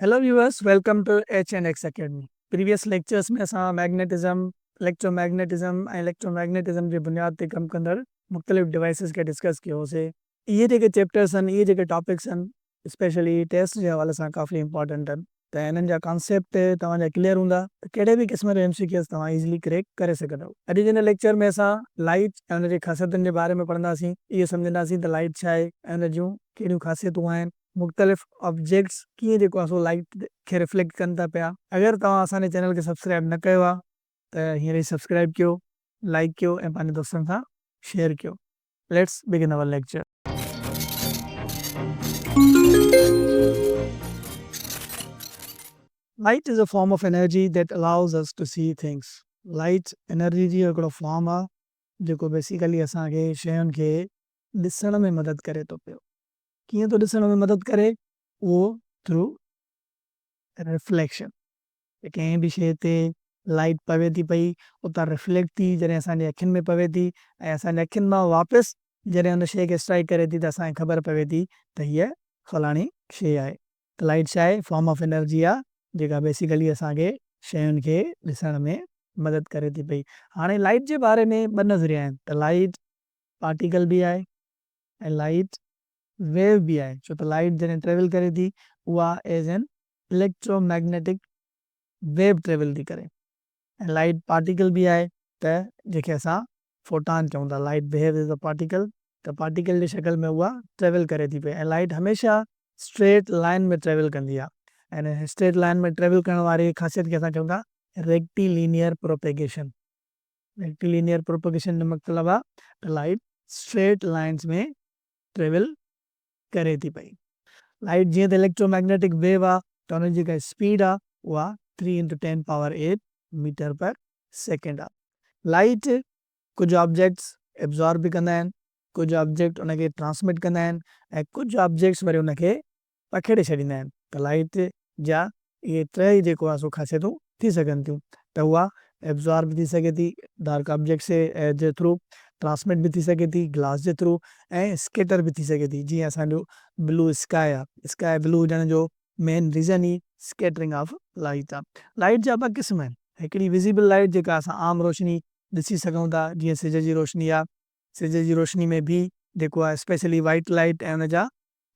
Hello viewers, welcome to HNX Academy. Previous lectures में असां magnetism, electromagnetism जे बुनियाद ते कम कंदड़ मुख्तलिफ डिवाइसिस के डिस्कस कयोसीं। इहे जेके चैप्टर्स आहिनि, इहे जेके टॉपिक्स आहिनि, स्पेशली टेस्ट जे हवाले सां काफ़ी इंपॉर्टेंट आहिनि। त हिननि जा कॉन्सेप्ट तव्हांजा क्लियर हूंदा त कहिड़े बि क़िस्म जो MCQs तव्हां इज़िली क्रैक करे सघंदव। अॼु जे हिन लेक्चर में असां लाइट ऐं हुनजे ख़ासियतुनि जे बारे में पढ़ंदासीं। इहे सम्झंदासीं त लाइट छा आहे ऐं हुन जूं कहिड़ियूं ख़ासियतूं आहिनि। मुख़्तलिफ़ ऑब्जेक्ट्स कीअं जेको आहे सो लाइट खे रिफ्लेक्ट कनि था पिया। अगरि तव्हां असांजे चैनल खे सब्सक्राइब न कयो आहे त हींअर ई सब्सक्राइब कयो, लाइक कयो ऐं पंहिंजे दोस्तनि सां शेयर कयो। Let's begin our lecture. Light is a form of energy that allows us to see things. Light energy जी हिकिड़ो फॉर्म आहे जेको बेसिकली असांखे शयुनि खे ॾिसण में मदद करे थो पियो। कीअं थो ॾिसण में मदद करे? उहो थ्रू रिफ्लेक्शन। कंहिं बि शइ ते लाइट पवे थी पई, उतां रिफ्लेक्ट थी जॾहिं असांजे अखियुनि में पवे थी ऐं असांजे अखियुनि मां वापसि जॾहिं हुन शइ खे स्ट्राइक करे थी त असांखे ख़बर पवे थी त हीअ फलाणी शइ आहे। त लाइट छा आहे? फॉर्म ऑफ एनर्जी आहे जेका बेसिकली असांखे शयुनि खे ॾिसण में मदद करे थी पई। हाणे लाइट जे बारे में ॿ नज़रिया आहिनि। त लाइट पार्टिकल बि आहे ऐं लाइट वेव भी आहे। छो त लाइट जॾहिं ट्रेवल करे थी उहा as an electromagnetic wave travel थी करे। ऐं लाइट पार्टिकल भी आहे त जेके असां फोटान चऊं था। Light behave as a particle, त पार्टिकल जी शक्ल में उहा ट्रेवल करे थी पई। ऐं लाइट हमेशह स्ट्रेट लाइन में ट्रेवल कंदी आहे। ऐं स्ट्रेट लाइन में ट्रेवल करण वारी ख़ासियत खे असां चऊं था रेक्टिलीनियर प्रोपेगेशन। रेक्टिलीनियर प्रोपेगेशन जो मतिलबु आहे त लाइट स्ट्रेट लाइन्स में ट्रेवल करे थी पई। लाइट जीअं त इलेक्ट्रोमैग्नेटिक वेव आहे त हुनजी जेका स्पीड आहे उहा 3 × 10⁸ मीटर पर सेकेंड आहे। लाइट कुझु ऑब्जेक्ट्स एब्जॉर्ब बि कंदा आहिनि, कुझु ऑब्जेक्ट उनखे ट्रांसमिट कंदा आहिनि ऐं कुझु ऑब्जेक्ट्स वरी उनखे पखेड़े छॾींदा आहिनि। त लाइट जा इहे टे ई जेको आहे सो ख़ासियतूं थी सघनि थियूं। त उहा एब्जॉर्ब थी सघे थी डार्क ऑब्जेक्ट्स जे थ्रू, ट्रांसमिट भी थी सघे थी ग्लास जे थ्रू ऐं स्केटर भी थी सघे थी। जीअं असांजो ब्लू स्काई आहे, स्काई ब्लू हुजण जो main reason E scattering of light आहे। लाइट जा ॿ क़िस्म आहिनि। हिकिड़ी विज़िबल लाइट जेका असां आम रोशनी ॾिसी सघूं था, जीअं सिज जी रोशनी आहे। सिज जी रोशनी में भी जेको आहे स्पेशली वाइट लाइट ऐं हुनजा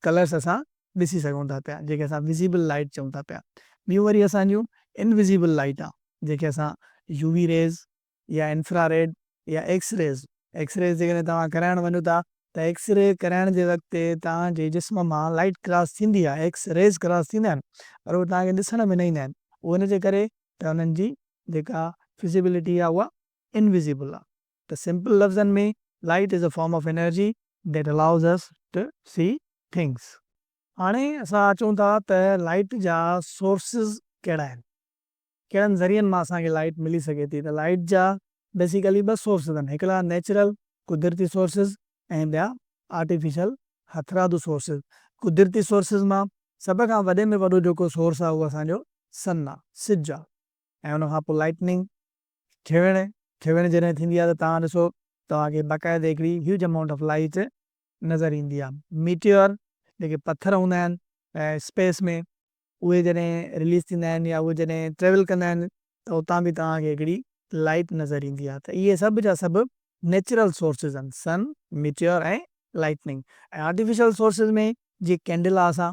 कलर्स असां ॾिसी सघूं था पिया, जेके असां विज़िबल लाइट चऊं था पिया। ॿियूं वरी असांजूं इनविज़िबल लाइट आहे जेके असां UV रेज़ या इंफ्रारेड या एक्सरेज़ जेकॾहिं तव्हां कराइण वञो था त एक्सरे कराइण जे वक़्तु तव्हांजे जिस्म मां लाइट क्रॉस थींदी आहे, एक्सरेज़ क्रॉस थींदा आहिनि, पर उहे तव्हांखे ॾिसण में न ईंदा आहिनि। उहो हिन जे करे त हुननि जी जेका फिज़िबिलिटी आहे उहा इनविज़िबल आहे। त सिंपल लफ़्ज़नि में light is a form of energy that allows us to see things. हाणे असां अचूं था त लाइट जा सोर्सिस कहिड़ा आहिनि, कहिड़नि ज़रियनि मां असांखे लाइट मिली सघे थी। त लाइट जा बेसिकली ॿ सोर्सिस आहिनि, हिकिड़ा नेचुरल कुदरती सोर्सिस ऐं ॿिया आर्टिफिशियल हथरादू सोर्सिस। कुदरती सोर्सिस मां सभ खां वॾे में वॾो जेको सोर्स आहे उहो असांजो सन आहे, सिज आहे। ऐं हुनखां पोइ लाइटनिंग, खिवण जॾहिं थींदी आहे त तव्हां ॾिसो तव्हांखे बाक़ाइदा हिकिड़ी ह्यूज अमाउंट ऑफ लाइट नज़र ईंदी आहे। मीटियोर जेके पथर हूंदा आहिनि ऐं स्पेस में, उहे जॾहिं रिलीज़ थींदा आहिनि या उहे जॾहिं ट्रेवल कंदा आहिनि त उतां बि तव्हांखे हिकिड़ी लाइट नज़र ईंदी आहे। त इहे सभ जा सभु नेचुरल सोर्सिस आहिनि, सन, मीटियोर ऐं लाइटनिंग। ऐं आर्टिफिशियल सोर्सिस में जीअं कैंडल आहे, असां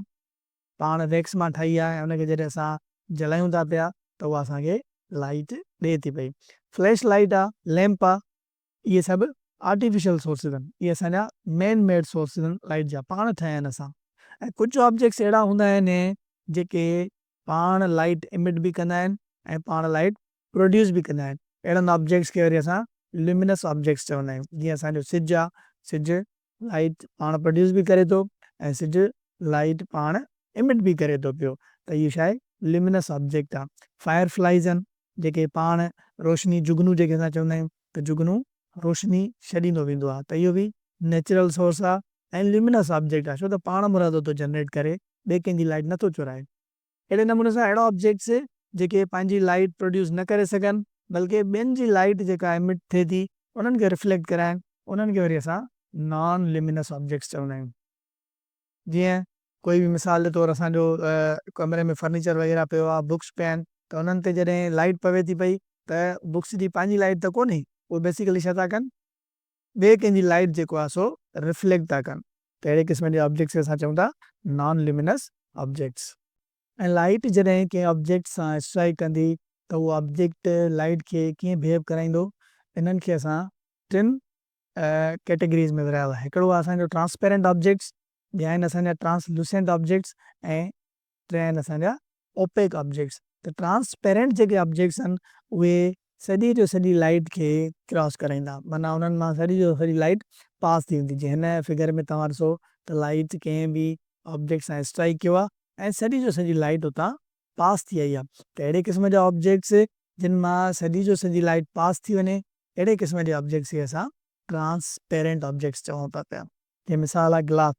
पाण वैक्स मां ठाही आहे ऐं हुनखे जॾहिं असां जलायूं था पिया त उहा असांखे लाइट ॾिए थी पई। फ्लैश लाइट आहे, लैम्प आहे, इहे सभु आर्टिफिशियल सोर्सिस आहिनि। इहे असांजा मैन मेड सोर्सिस आहिनि लाइट जा, पाण ठाहिया आहिनि असां। ऐं कुझु ऑब्जेक्ट्स अहिड़ा हूंदा आहिनि जेके पाण लाइट इमिट बि कंदा आहिनि ऐं पाण लाइट प्रोड्यूस बि कंदा आहिनि। अहिड़नि ऑब्जेक्ट्स खे वरी असां ल्यूमिनस ऑब्जेक्ट्स चवंदा आहियूं। जीअं असांजो सिज आहे, सिज लाइट पाण प्रोड्यूस बि करे थो ऐं सिज लाइट पाण इमिट बि करे थो पियो। त इहो छा आहे? ल्यूमिनस ऑब्जेक्ट आहे। फायर फ्लाइज़ आहिनि जेके पाण रोशनी, जुगनू जेके असां चवंदा आहियूं, त जुगनू रोशनी छॾींदो वेंदो आहे। त इहो बि नेचुरल सोर्स आहे ऐं ल्यूमिनस ऑब्जेक्ट आहे, छो त पाण मुरादो थो जनरेट करे, ॿिए कंहिंजी लाइट नथो चुराए। अहिड़े नमूने सां अहिड़ा ऑब्जेक्ट्स जेके पंहिंजी लाइट प्रोड्यूस न करे सघनि बल्कि ॿियनि जी लाइट जेका इमिट थिए थी उन्हनि खे रिफ्लेक्ट कराइनि, उन्हनि खे वरी असां नॉन ल्यूमिनस ऑब्जेक्ट्स चवंदा आहियूं। जीअं कोई भी मिसाल जे तौरु असांजो कमरे में फर्नीचर वग़ैरह पियो आहे, बुक्स पिया आहिनि, त उन्हनि ते जॾहिं लाइट पवे थी पई त बुक्स जी पंहिंजी लाइट त कोन्हे, उहे बेसिकली छा था कनि, ॿिए कंहिंजी लाइट जेको आहे सो रिफ्लेक्ट था कनि। त अहिड़े क़िस्म जे ऑब्जेक्ट्स खे असां चऊं था नॉन लिमिनस ऑब्जेक्ट्स। ऐं लाइट जॾहिं कंहिं ऑब्जेक्ट सां स्ट्राइक कंदी त उहो ऑब्जेक्ट लाइट खे कीअं बिहेव कराईंदो, इन्हनि खे असां टिनि कैटेगरीज़ में विरिहायो आहे। हिकिड़ो आहे असांजो ट्रांसपेरेंट ऑब्जेक्ट्स, ॿिया आहिनि असांजा ट्रांसलूसेंट ऑब्जेक्ट्स, ऐं टे आहिनि असांजा ओपेक ऑब्जेक्ट्स। त ट्रांसपेरेंट जेके ऑब्जेक्ट्स आहिनि उहे सॼी जो सॼी लाइट खे क्रॉस कराईंदा, माना उन्हनि मां सॼी जो सॼी लाइट पास थी वेंदी। जीअं हिन फिगर में तव्हां ॾिसो त लाइट कंहिं बि ऑब्जेक्ट सां स्ट्राइक कयो आहे ऐं सॼी जो सॼी लाइट उतां पास थी आई आहे। त अहिड़े क़िस्म जा ऑब्जेक्ट्स जिन मां सॼी जो सॼी लाइट पास थी वञे, अहिड़े क़िस्म जे ऑब्जेक्ट्स खे असां ट्रांसपेरेंट ऑब्जेक्ट्स चऊं था पिया। जीअं मिसाल आहे ग्लास,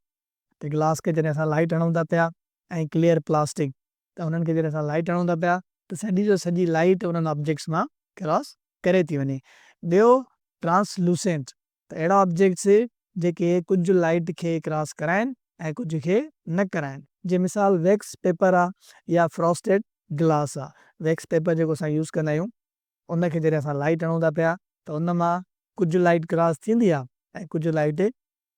त ग्लास खे जॾहिं असां लाइट हणूं था पिया ऐं क्लियर प्लास्टिक, त उन्हनि खे जॾहिं असां लाइट हणूं था पिया त सॼी जो सॼी लाइट उन्हनि ऑब्जेक्ट्स मां क्रॉस करे थी वञे। ॿियो ट्रांसलूसेंट, त अहिड़ा ऑब्जेक्ट्स जेके कुझु लाइट खे क्रॉस कराइनि ऐं कुझु खे न कराइनि। जीअं मिसाल वैक्स पेपर आहे या फ्रॉस्टेड ग्लास आहे। वैक्स पेपर जेको असां यूज़ कंदा आहियूं उनखे जॾहिं असां लाइट हणूं था पिया त उन मां कुझु लाइट क्रॉस थींदी आहे ऐं कुझु लाइट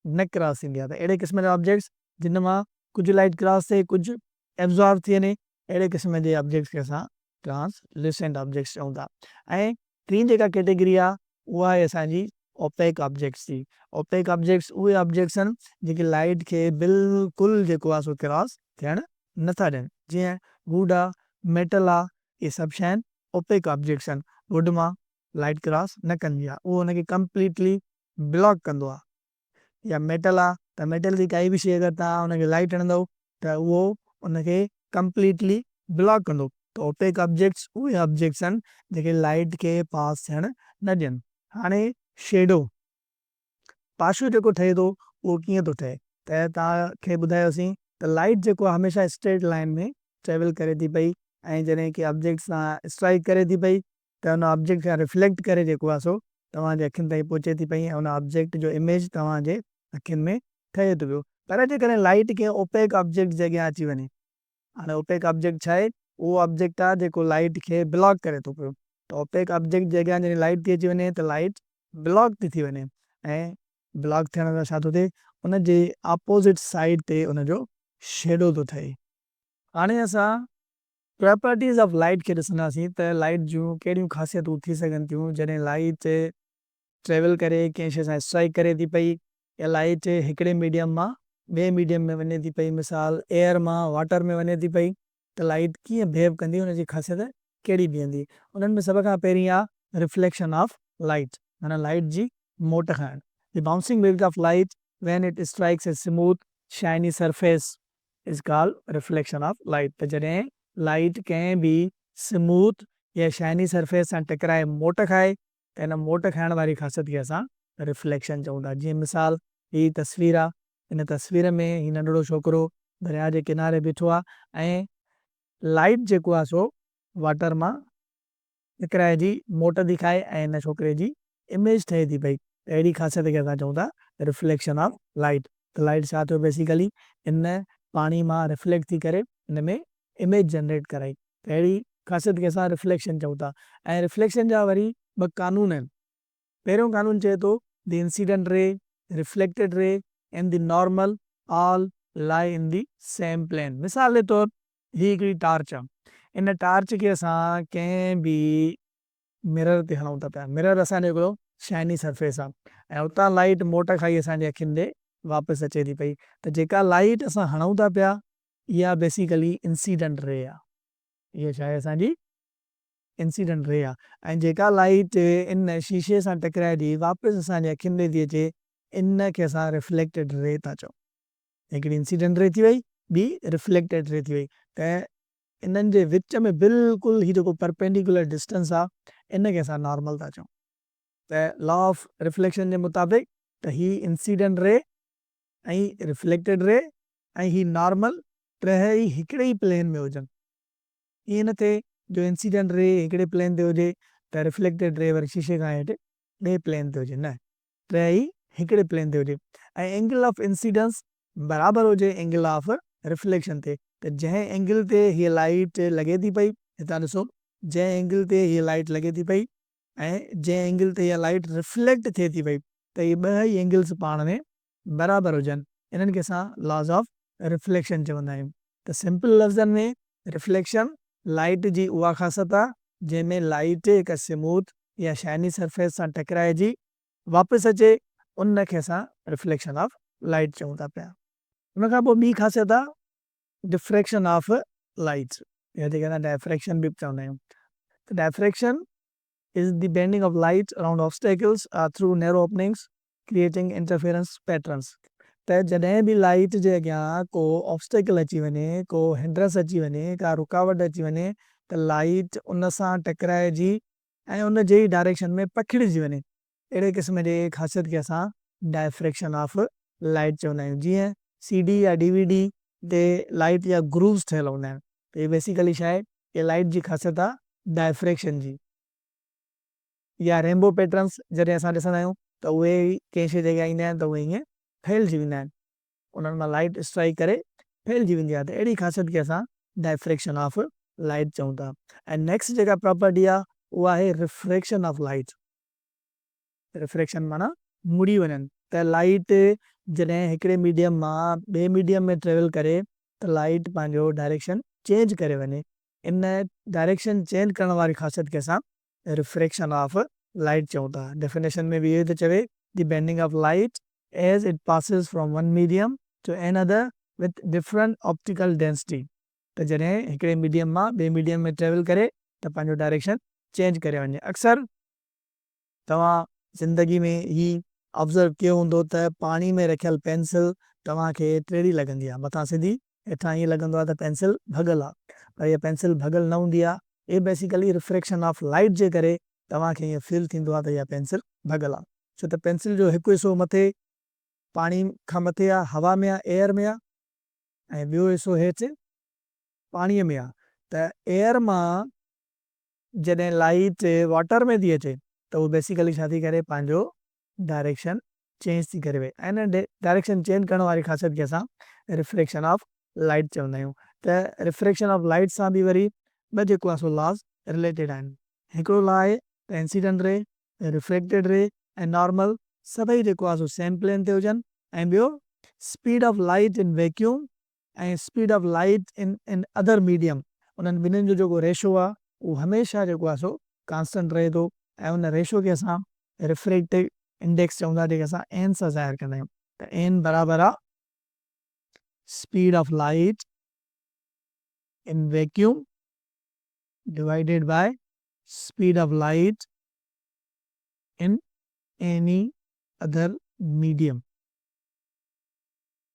न क्रॉस थींदी आहे। त अहिड़े क़िस्म जा ऑब्जेक्ट्स जिन मां कुझु लाइट क्रॉस थिए, कुझु एब्ज़ॉर्ब थी वञे, अहिड़े क़िस्म जे ऑब्जेक्ट्स खे असां ट्रांसलूसेंट ऑब्जेक्ट्स चऊं था। ऐं टी जेका कैटेगरी आहे उहा आहे असांजी ओपेक ऑब्जेक्ट्स जी। ओपेक ऑब्जेक्ट्स उहे ऑब्जेक्ट्स आहिनि जेके लाइट खे बिल्कुलु जेको आहे सो क्रॉस थियणु नथा ॾियनि। जीअं वुड आहे, मेटल आहे, इहे सभु शइ आहिनि ओपेक ऑब्जेक्ट्स आहिनि। वुड मां लाइट क्रॉस न कंदी आहे, उहो हुनखे कंप्लीटली ब्लॉक कंदो आहे। या मेटल आहे त मेटल जी काई बि शइ अगरि तव्हां हुनखे लाइट हणंदव त उहो उनखे कंप्लीटली ब्लॉक कंदो। त ओपेक ऑब्जेक्ट्स उहे ऑब्जेक्ट्स आहिनि जेके लाइट खे पास थियणु न ॾियनि। हाणे शेडो, पाशो जेको ठहे थो उहो कीअं थो ठहे, त तव्हांखे ॿुधायोसीं त लाइट जेको आहे हमेशह स्ट्रेट लाइन में ट्रेवल करे थी पई, ऐं जॾहिं की ऑब्जेक्ट सां स्ट्राइक करे थी पई त हुन ऑब्जेक्ट खां रिफ्लेक्ट करे जेको आहे सो तव्हांजे अखियुनि ताईं पहुचे थी पई ऐं हुन ऑब्जेक्ट जो इमेज तव्हांजे अखियुनि में ठहे थो पियो। पर जेकॾहिं लाइट खे ओपेक ऑब्जेक्ट जे अॻियां अची वञे, हाणे ओपेक ऑब्जेक्ट छा आहे, उहो ऑब्जेक्ट आहे जेको लाइट खे ब्लॉक करे थो पियो। त ओपेक ऑब्जेक्ट जे अॻियां जॾहिं लाइट थी अची वञे त लाइट ब्लॉक थी वञे, ऐं ब्लॉक थियण सां छा थो थिए, उन जे अपोज़िट साइड ते उनजो शेडो थो ठहे। हाणे असां प्रॉपर्टीज़ ऑफ लाइट खे ॾिसंदासीं त लाइट जूं कहिड़ियूं ख़ासियतूं थी सघनि थियूं जॾहिं लाइट ट्रेवल करे कंहिं शइ सां स्ट्राइक करे थी पई, या लाइट हिकिड़े मीडियम मां ॿिए मीडियम में वञे थी पई, मिसाल एयर मां वाटर में वञे थी पई, त लाइट कीअं बिहेव कंदी, हुनजी ख़ासियत कहिड़ी बीहंदी। उन्हनि में सभ खां पहिरीं आहे रिफ्लेक्शन ऑफ लाइट, माना लाइट जी मोट खाइणु। The bouncing rate of light when it strikes a smooth shiny surface is called reflection of light. त जॾहिं लाइट कंहिं बि स्मूथ या शाइनी सरफेस सां टकराए मोट खाए त हिन मोट खाइण वारी ख़ासियत खे असां रिफ्लेक्शन चऊं था। जीअं मिसाल हीअ तस्वीर आहे, हिन तस्वीर में हीउ नंढिड़ो छोकिरो दरिया जे किनारे बीठो आहे ऐं लाइट जेको आहे सो वाटर मां टकराइजी मोट थी खाए ऐं हिन छोकिरे जी इमेज ठहे थी पई। त अहिड़ी ख़ासियत खे असां चऊं था रिफ्लेक्शन ऑफ लाइट। त लाइट छा थियो बेसिकली, इन पाणी मां रिफ्लेक्ट थी करे हिन में इमेज जनरेट कराई। त अहिड़ी ख़ासियत खे असां रिफ्लेक्शन चऊं था। ऐं रिफ्लेक्शन जा वरी ॿ कानून आहिनि। पहिरियों कानून चए थो the incident ray, reflected ray and the normal all lie in the same plain. मिसाल जे तौरु हीअ हिकिड़ी टार्च आहे, इन टार्च खे असां कंहिं बि मिरर ते हणूं था पिया, मिरर असांजो हिकिड़ो शाइनी सरफेस आहे ऐं उतां लाइट मोट खाई असांजे अखियुनि ॾे वापसि अचे थी पई। त जेका लाइट असां हणूं था पिया इहा बेसिकली इंसिडेंट रे आहे, इहा छा आहे असांजी इंसिडेंट रे आहे। ऐं जेका लाइट इन शीशे सां टकराइजी वापसि असांजे अखियुनि ॾे थी अचे, इन खे असां रिफ्लेक्टेड रे था चऊं। हिकिड़ी इंसिडेंट रे थी वई, ॿी रिफ्लेक्टेड रे थी वई। त इन्हनि जे विच में बिल्कुलु हीउ जेको परपेंडिकुलर डिस्टेंस आहे, इन खे असां नॉर्मल था चऊं। त लॉ ऑफ रिफ्लेक्शन जे मुताबिक़ त हीअ इंसिडेंट रे ऐं रिफ्लेक्टेड रे ऐं हीअ नॉर्मल टई हिकिड़े ई प्लेन में हुजनि। ईअं न थिए जो इंसिडेंट रे हिकिड़े प्लेन ते हुजे त रिफ्लेक्टेड रे वरी शीशे खां हेठि ॿिए प्लेन ते हुजे, न, टई हिकिड़े प्लेन ते हुजे। ऐं एंगल ऑफ इंसिडेंस बराबरि हुजे एंगल ऑफ रिफ्लेक्शन ते, त जंहिं एंगल ते हीअ लाइट लॻे थी पई, हितां ॾिसो, जंहिं एंगल ते हीअ लाइट लॻे थी पई ऐं जंहिं एंगल ते हीअ लाइट रिफ्लेक्ट थिए थी पई, त इहे ॿ ई एंगल्स पाण में बराबरि हुजनि, इन्हनि खे असां लॉज़ ऑफ रिफ्लेक्शन चवंदा आहियूं। त सिंपल लफ़्ज़नि में रिफ्लेक्शन लाइट जी उहा ख़ासियत आहे जंहिंमें लाइट हिकु स्मूथ या शाइनी सरफेस सां टकराइजी वापसि अचे, उन खे असां रिफ्लेक्शन ऑफ लाइट चऊं था पिया। उन खां पोइ ॿी ख़ासियत आहे डिफ्रैक्शन ऑफ लाइट, या जेके असां डायफ्रैक्शन बि चवंदा आहियूं। त diffraction is the bending of light around obstacles through narrow openings, creating interference patterns. त जॾहिं बि लाइट जे अॻियां को ऑब्स्टेकल अची वञे, को हिंड्रेंस अची वञे, का रुकावट अची वञे, त लाइट उन सां टकराइजी ऐं उन जे ई डायरेक्शन में पखिड़िजी वञे, अहिड़े क़िस्म जे ख़ासियत खे असां डायफ्रैक्शन ऑफ लाइट चवंदा आहियूं। जीअं CD या DVD ते लाइट या ग्रूव्स ठहियल हूंदा आहिनि, त इहे बेसिकली छा आहे, इहे लाइट जी ख़ासियत आहे डायफ्रैक्शन जी। या रेनबो पैटर्न्स जॾहिं असां ॾिसंदा आहियूं त उहे कंहिं शइ ते ईंदा आहिनि त उहे ईअं फैलिजी वेंदा आहिनि, उन्हनि मां लाइट स्ट्राइक करे फैलिजी वेंदी आहे, त अहिड़ी ख़ासियत खे असां डायफ्रैक्शन ऑफ लाइट चऊं था। ऐं नेक्स्ट जेका प्रॉपर्टी आहे उहा आहे रिफ्रैक्शन ऑफ लाइट। रिफ्रैक्शन माना मुड़ी वञनि, त लाइट जॾहिं हिकिड़े मीडियम मां ॿिए मीडियम में ट्रेवल करे त लाइट पंहिंजो डायरेक्शन चेंज करे वञे, इन डायरेक्शन चेंज करण वारी ख़ासियत खे असां रिफ्रैक्शन ऑफ लाइट चऊं था। डेफिनेशन में बि इहो थो चवे, the bending of light as it passes from one medium to another with different optical density. त जॾहिं हिकिड़े मीडियम मां ॿिए मीडियम में ट्रेवल करे त पंहिंजो डायरेक्शन चेंज करे वञे। अक्सर तव्हां ज़िंदगी में ही ऑब्ज़र्व कयो हूंदो त पाणी में रखियल पेंसिल तव्हांखे टेड़ी लॻंदी आहे, मथां सिधी, हेठां ईअं लॻंदो आहे त पेंसिल भॻल आहे, पर इहा पेंसिल भॻल न हूंदी आहे, ये बेसिकली रिफ्रैक्शन ऑफ लाइट जे करे तव्हांखे ईअं फील थींदो आहे त इहा पेंसिल भॻल आहे। छो त पेंसिल जो हिकु हिसो मथे पाणी खां मथे आहे, हवा में आहे, एयर में आहे, ऐं ॿियो हिसो हेठि पाणीअ में आहे। त एयर मां जॾहिं लाइट वाटर में थी अचे त उहो बेसिकली छा थी करे, पंहिंजो डायरेक्शन चेंज थी करे वे, ऐं न डायरेक्शन चेंज करण वारी ख़ासियत खे असां रिफ्रैक्शन ऑफ लाइट चवंदा आहियूं। त रिफ्रैक्शन ऑफ लाइट सां बि वरी ॿ जेको आहे सो लॉस रिलेटेड आहिनि। हिकिड़ो लॉ आहे त इंसिडेंट रे, रिफ्रैक्टेड रे ऐं नॉर्मल सभई जेको आहे सो सेम प्लेन ते हुजनि, ऐं ॿियो speed of light in vacuum ऐं speed of light in other medium, उन्हनि ॿिन्हिनि जो जेको रेशो आहे उहो हमेशह जेको आहे सो कांस्टेंट रहे थो, ऐं उन रेशो खे असां रिफ्रैक्टिव इंडेक्स चवंदा, जेके असां एन सां ज़ाहिर कंदा आहियूं। त एन बराबरि आहे speed of light in vacuum divided by speed of light in any other medium।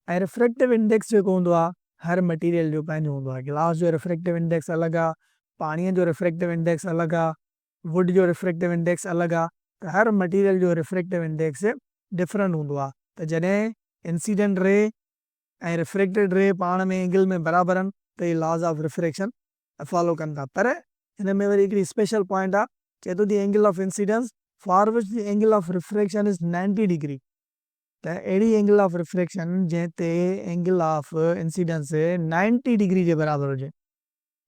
ऐं रिफ्रैक्टिव इंडेक्स जेको हूंदो आहे हर मटीरियल जो पंहिंजो हूंदो आहे। गिलास जो रिफ्रैक्टिव इंडेक्स अलॻि आहे, पाणीअ जो रिफ्रैक्टिव इंडेक्स अलॻि आहे, वुड जो रिफ्रैक्टिव इंडेक्स अलॻि आहे, त हर मटीरियल जो रिफ्रैक्टिव इंडेक्स डिफरेंट हूंदो आहे। त जॾहिं इंसिडेंट रे ऐं रिफ्रैक्टेड रे पाण में एंगल में बराबरि आहिनि त इहे लॉज ऑफ रिफ्रैक्शन फॉलो कनि था। पर हिन में वरी हिकिड़ी स्पेशल पॉइंट आहे, चए थो the angle of incidence for which the angle of refraction is 90 degree. त अहिड़ी एंगल ऑफ रिफ्रैक्शन जंहिं ते एंगल ऑफ इंसिडेंस 90 डिग्री जे बराबरि हुजे,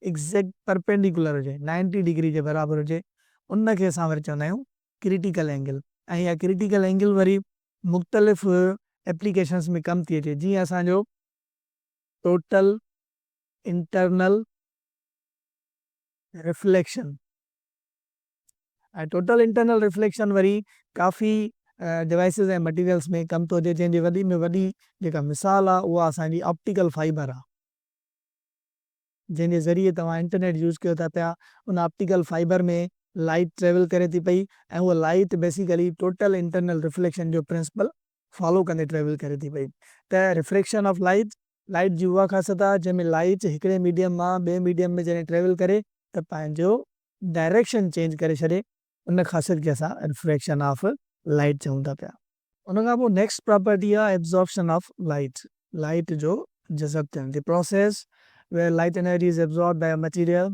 एग्ज़ैक्ट परपेंडिकुलर हुजे, 90 डिग्री जे बराबरि हुजे, उन खे असां वरी चवंदा आहियूं क्रिटिकल एंगल। ऐं इहा क्रिटिकल एंगल वरी मुख़्तलिफ़ एप्लीकेशंस में कमु थी अचे, जीअं असांजो टोटल इंटरनल रिफ्लेक्शन। ऐं टोटल इंटरनल रिफ्लेक्शन वरी काफ़ी डिवाइसिस ऐं मटीरियल्स में कमु थो अचे, जंहिंजी वॾी में वॾी जेका मिसाल आहे उहा असांजी ऑप्टिकल फाइबर आहे, जंहिंजे ज़रिए तव्हां इंटरनेट यूज़ कयो था पिया, उन ऑप्टिकल फाइबर में लाइट ट्रेवल करे थी पई, ऐं उहा light basically total internal reflection जो प्रिंसिपल फॉलो कंदे ट्रेवल करे थी पई। त रिफ्रैक्शन ऑफ लाइट, लाइट जी उहा ख़ासियत आहे जंहिंमें लाइट हिकिड़े मीडियम मां ॿिए मीडियम में जॾहिं ट्रेवल करे त पंहिंजो डायरेक्शन चेंज करे छॾे, उन ख़ासियत खे असां रिफ्रैक्शन ऑफ लाइट चऊं था पिया। उन खां पोइ नेक्स्ट प्रॉपर्टी आहे एब्जॉर्प्शन ऑफ लाइट, लाइट जो जज़ब थियणु, the process where light energy is absorbed by a material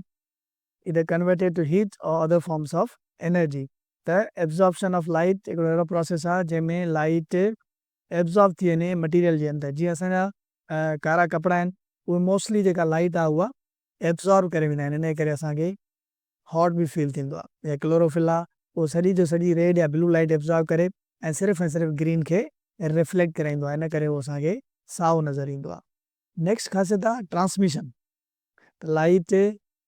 either converted to heat or other forms of energy। त एब्जॉर्प्शन ऑफ लाइट हिकिड़ो अहिड़ो प्रोसेस आहे जंहिंमें लाइट एब्जॉर्ब थी वञे मटीरियल जे अंदरि। जीअं असांजा कारा कपिड़ा आहिनि, उहे मोस्टली जेका लाइट आहे उहा एब्ज़ॉर्ब करे वेंदा आहिनि, इन करे असांखे हॉट बि फील थींदो आहे। या क्लोरोफिल आहे उहो सॼी जो सॼी रेड या ब्लू लाइट एब्ज़ॉर्ब करे ऐं सिर्फ़ु ग्रीन खे रिफ्लेक्ट कराईंदो आहे, इन करे उहो असांखे साओ नज़र ईंदो आहे। नेक्स्ट ख़ासियत आहे ट्रांसमिशन। त लाइट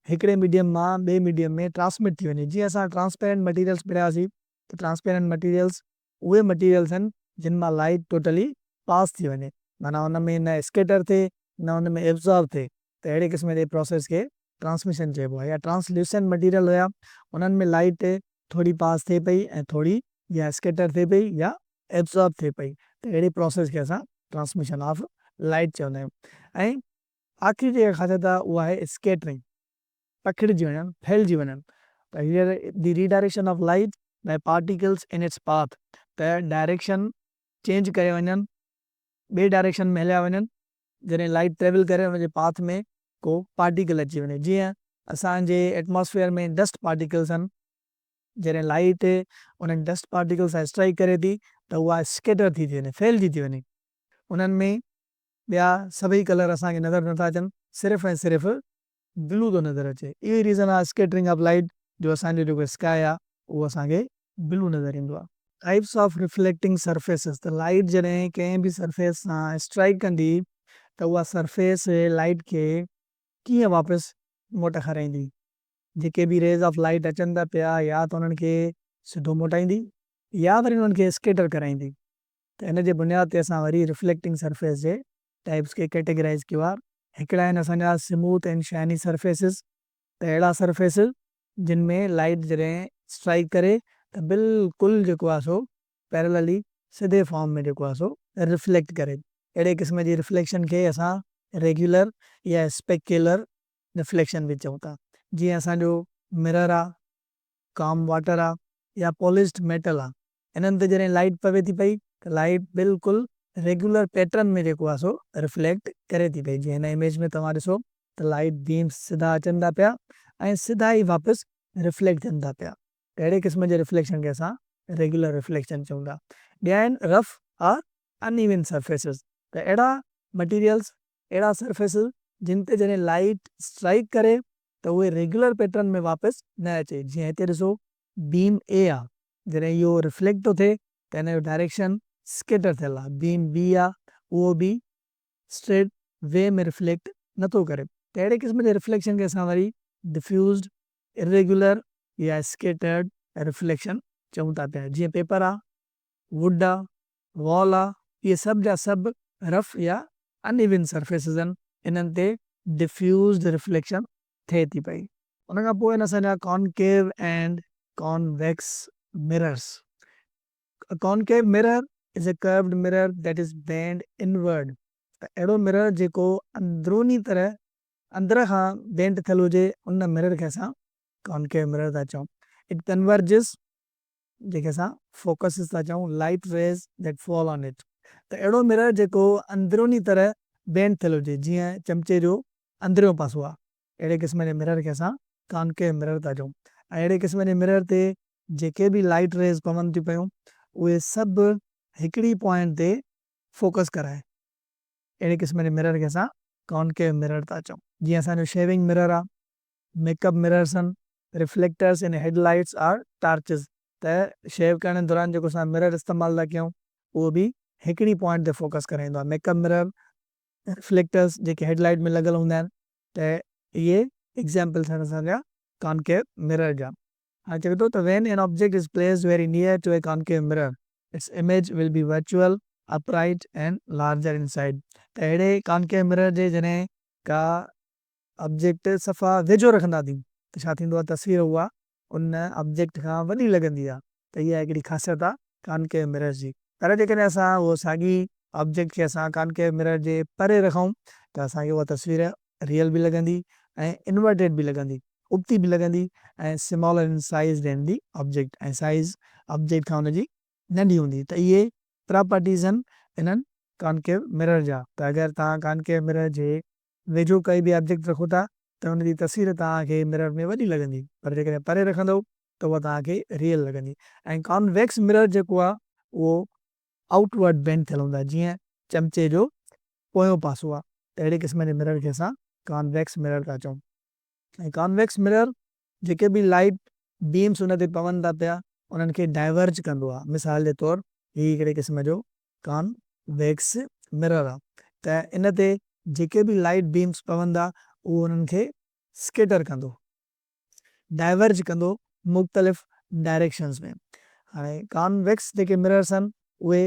हिकिड़े मीडियम मां ॿिए मीडियम में ट्रांसमिट थी वञे। जीअं असां ट्रांसपेरेंट मटीरियल्स पढ़ियासीं त ट्रांसपेरेंट मटीरियल्स उहे मटीरियल्स आहिनि जिन मां लाइट टोटली पास थी वञे, माना हुन में न स्केटर थिए न हुन में एब्ज़ॉर्ब थिए, त अहिड़े क़िस्म जे प्रोसेस खे ट्रांसमिशन चइबो आहे। या ट्रांसल्यूसेंट मटीरियल हुया, उन्हनि में लाइट थोड़ी पास थिए पई ऐं थोड़ी या स्केटर थिए पई या एब्ज़ॉर्ब थिए पई, त अहिड़े प्रोसेस खे असां ट्रांसमिशन ऑफ लाइट चवंदा आहियूं। ऐं आख़िरी जेका ख़ासियत आहे उहा आहे स्केटरिंग, पखिड़िजी वञनि, फैलिजी वञनि। त here the redirection of light by particles in its path, त डायरेक्शन चेंज करे वञनि, ॿिए डायरेक्शन में हलिया वञनि। जॾहिं लाइट ट्रेवल करे हुनजे पाथ में को पार्टिकल अची वञे, जीअं असांजे एटमॉस्फेयर में डस्ट पार्टिकल्स आहिनि, जॾहिं लाइट उन्हनि डस्ट पार्टिकल्स सां स्ट्राइक करे थी त उहा स्केटर थी वञे, फैलिजी थी वञे। उन्हनि में ॿिया सभई कलर असांखे नज़र नथा अचनि, सिर्फ़ु ऐं सिर्फ़ु ब्लू थो नज़र अचे। इहो ई रीज़न आहे स्केटरिंग ऑफ लाइट, जो असांजो जेको स्काई आहे उहो असांखे ब्लू नज़र ईंदो आहे। टाइप्स ऑफ रिफ्लेक्टिंग सरफेसिस, त लाइट जॾहिं कंहिं बि सरफेस सां स्ट्राइक कंदी त उहा सरफेस लाइट खे कीअं वापसि मोट खाराईंदी। जेके बि रेज़ ऑफ लाइट अचनि था पिया, या त उन्हनि खे सिधो मोटाईंदी या वरी उन्हनि खे स्केटर कराईंदी। त इन जे बुनियाद ते असां वरी रिफ्लेक्टिंग सरफेस जे टाइप्स खे कैटेगराइज़ कयो आहे। हिकिड़ा आहिनि असांजा स्मूथ एंड शाइनी सरफेसिस, त अहिड़ा सरफेसिस जिन में लाइट जॾहिं स्ट्राइक करे त बिल्कुलु जेको आहे सो पैरेलली सिधे फॉर्म में जेको आहे सो रिफ्लेक्ट करे। अहिड़े क़िस्म जी रिफ्लेक्शन खे असां रेगुलर या स्पेक्युलर रिफ्लेक्शन बि चऊं था। जीअं असांजो मिरर आहे, काम वाटर आहे या पॉलिश्ड मेटल आहे, इन्हनि ते जॾहिं लाइट पवे थी पई त लाइट बिल्कुलु रेगुलर पैटर्न में जेको आहे सो रिफ्लेक्ट करे थी पई। जीअं हिन इमेज में तव्हां ॾिसो त लाइट बीम्स सिधा अचनि था पिया ऐं सिधा ई वापसि रिफ्लेक्ट थियनि था पिया। त अहिड़े क़िस्म जे रिफ्लेक्शन खे असां रेगुलर रिफ्लेक्शन चऊं था। ॿिया आहिनि रफ आर अनइवन सरफेसिस, त अहिड़ा मटीरियल्स, अहिड़ा सरफेसिस जिन ते जॾहिं लाइट स्ट्राइक करे त उहे रेगुलर पैटर्न में वापसि न अचे। जीअं हिते ॾिसो बीम ए आहे, जॾहिं इहो रिफ्लेक्ट थो थिए त हिन जो डायरेक्शन स्केटर थियल आहे। बीम बी आहे, उहो बि स्ट्रेट वे में रिफ्लेक्ट नथो करे। त अहिड़े क़िस्म जे रिफ्लेक्शन खे असां वरी डिफ्यूज़्ड, इरेगुलर या स्केटर्ड रिफ्लेक्शन चऊं था पिया। जीअं पेपर आहे, वुड आहे, वॉल आहे, इहे सभु जा सभु रफ या अनइवन सरफेसिस आहिनि, इन्हनि ते डिफ्यूज़्ड रिफ्लेक्शन थिए थी पई। उन खां पोइ आहिनि असांजा concave and convex mirrors. A concave mirror is a curved mirror that is bent inward. त अहिड़ो मिरर जेको अंदरूनी तरह अंदर खां बेंट थियल हुजे, उन मिरर खे असां कॉनकेव मिरर था चऊं। इट कन्वर्जिस, जेके असां फोकसिस था चऊं, light rays that fall on it. त अहिड़ो मिरर जेको अंदरूनी तरह बेंट थियल हुजे, जीअं चमचे जो अंदरियों पासो आहे, अहिड़े क़िस्म जे मिरर खे असां कॉनकेव मिरर था चऊं। ऐं अहिड़े क़िस्म जे मिरर ते जेके बि लाइट रेज पवनि थियूं पियूं उहे सभु हिकिड़ी पॉइंट ते फोकस कराए, अहिड़े क़िस्म जे मिरर खे असां कॉनकेव मिरर था चऊं। जीअं असांजो शेविंग मिरर आहे, मेकअप मिरर्स आहिनि, रिफ्लेक्टर्स इन हेडलाइट्स आर टार्चिस। त शेव करण दौरान जेको असां मिरर इस्तेमालु था कयूं उहो बि हिकिड़ी पॉइंट ते फोकस कराईंदो आहे। मेकअप मिरर, रिफ्लेक्टर्स जेके हेडलाइट में लॻल हूंदा आहिनि, त इहे एग्ज़ाम्पल्स आहिनि असांजा कॉनकेव मिरर जा। हाणे चए थो त when an object is placed very near to a concave mirror, its image will be virtual, upright and larger inside. त अहिड़े कॉनकेव मिरर जे जॾहिं का ऑब्जेक्ट सफ़ा वेझो रखंदासीं त छा थींदो आहे, तस्वीर उहा उन ऑब्जेक्ट खां वॾी लॻंदी आहे। त इहा हिकिड़ी ख़ासियत आहे कॉनकेव मिरर जी। पर जेकॾहिं असां उहो साॻी ऑब्जेक्ट खे असां कॉनकेव मिरर जे परे रखूं त असांखे उहा तस्वीर रियल बि लॻंदी ऐं इन्वर्टेड बि लॻंदी, उबती बि लॻंदी ऐं smaller in size than the object, ऐं साइज़ ऑब्जेक्ट खां हुनजी नंढी हूंदी। त इहे प्रॉपर्टीज़ आहिनि इन्हनि कॉनकेव मिरर जा। त अगरि तव्हां कॉनकेव मिरर जे वेझो काई बि ऑब्जेक्ट रखो था त हुनजी तस्वीर तव्हांखे मिरर में वॾी लॻंदी, पर जेकॾहिं परे रखंदव त उहा तव्हांखे रियल लॻंदी। ऐं कॉन्वेक्स मिरर जेको आहे उहो आउटवर्ड बेंड थियल हूंदो आहे, जीअं चमचे जो पोयों पासो आहे। त अहिड़े क़िस्म जे मिरर खे असां कॉन्वेक्स मिरर था चऊं। ऐं कॉन्वेक्स मिरर जेके बि लाइट बीम्स उन ते पवनि था पिया उन्हनि खे डाइवर्ज कंदो आहे। मिसाल जे तौरु हीअ हिकिड़े क़िस्म जो कॉन्वेक्स मिरर आहे। त इन ते जेके बि लाइट बीम्स पवंदा उहो उन्हनि खे स्केटर कंदो, डाइवर्ज कंदो मुख़्तलिफ़ डायरेक्शन्स में। हाणे कॉन्वेक्स जेके मिरर्स आहिनि उहे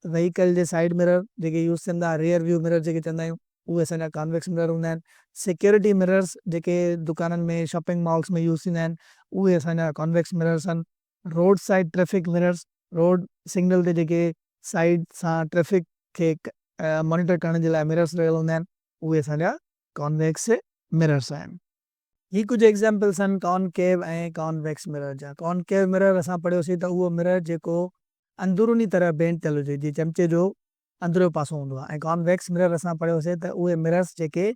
व्हीकल जे साइड मिरर जेके यूज़ थींदा, रियर व्यू मिरर जेके चवंदा आहियूं, उहे असांजा कॉन्वेक्स मिरर हूंदा आहिनि। सिक्योरिटी मिरर्स जेके दुकाननि में शॉपिंग मॉल्स में यूज़ थींदा आहिनि उहे असांजा कॉन्वेक्स मिरर्स आहिनि। Road side traffic mirrors, road signal ते जेके साइड सां ट्रैफिक खे मॉनिटर करण जे लाइ मिरर्स लॻल हूंदा आहिनि उहे असांजा कॉन्वेक्स मिरर्स आहिनि। ही कुझु एग्ज़ाम्पल्स आहिनि कॉनकेव ऐं कॉन्वेक्स मिरर जा। कॉनकेव मिरर असां पढ़ियोसीं त उहो मिरर जेको अंदरूनी तरह बेंड थियल हुजे, जीअं चमचे जो अंदरियो पासो हूंदो आहे। ऐं कॉन्वेक्स मिरर असां पढ़ियोसीं त उहे मिरर्स जेके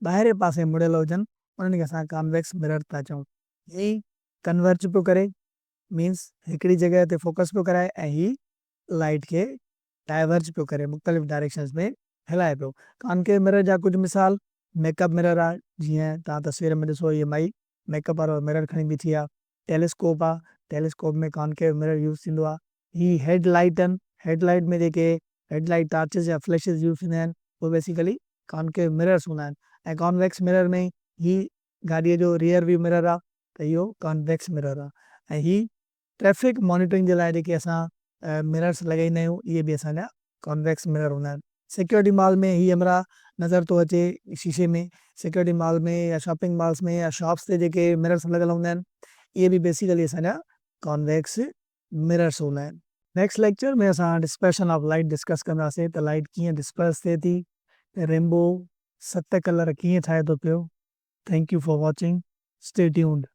ॿाहिरे पासे मुड़ियल हुजनि उन्हनि खे असां कॉन्वेक्स मिरर था चऊं। ही कन्वर्ज पियो करे, मीन्स हिकिड़ी जॻह ते फोकस पियो कराए ऐं ही लाइट खे डाइवर्ज पियो करे, मुख़्तलिफ़ डायरेक्शन्स में हलाए पियो। कॉनकेव मिरर जा कुझु मिसाल मेकअप मिरर आहे, जीअं तव्हां तस्वीर में ॾिसो हीअ माई मेकअप वारो मिरर खणी बीठी आहे। टेलीस्कोप आहे, टेलीस्कोप में कॉनकेव मिरर यूज़ थींदो आहे। ही हेडलाइट आहिनि, हेडलाइट में जेके हेडलाइट टार्चिस या फ्लैशिस यूज़ थींदा आहिनि उहे बेसिकली कॉनकेव मिरर्स हूंदा आहिनि। ऐं कॉन्वेक्स मिरर में ही गाॾीअ जो रियर व्यू मिरर आहे त इहो कॉन्वेक्स मिरर आहे। ऐं ही ट्रैफिक मॉनिटरिंग जे लाइ जेके असां मिरर्स लॻाईंदा आहियूं इहे बि असांजा कॉन्वेक्स मिरर हूंदा आहिनि। सिक्योरिटी मॉल में ही हमरा नज़र थो अचे शीशे में, सिक्योरिटी मॉल में या शॉपिंग मॉल्स में या शॉप्स ते जेके मिरर्स लॻल हूंदा आहिनि इहे बि बेसिकली असांजा कॉन्वेक्स मिरर्स हूंदा आहिनि। नेक्स्ट लेक्चर में असां डिस्पर्शन ऑफ लाइट डिस्कस कंदासीं त लाइट कीअं डिस्पर्स थिए थी, रेनबो 7 कलर कीअं ठाहे थो पियो। Thank U for watching, stay tuned.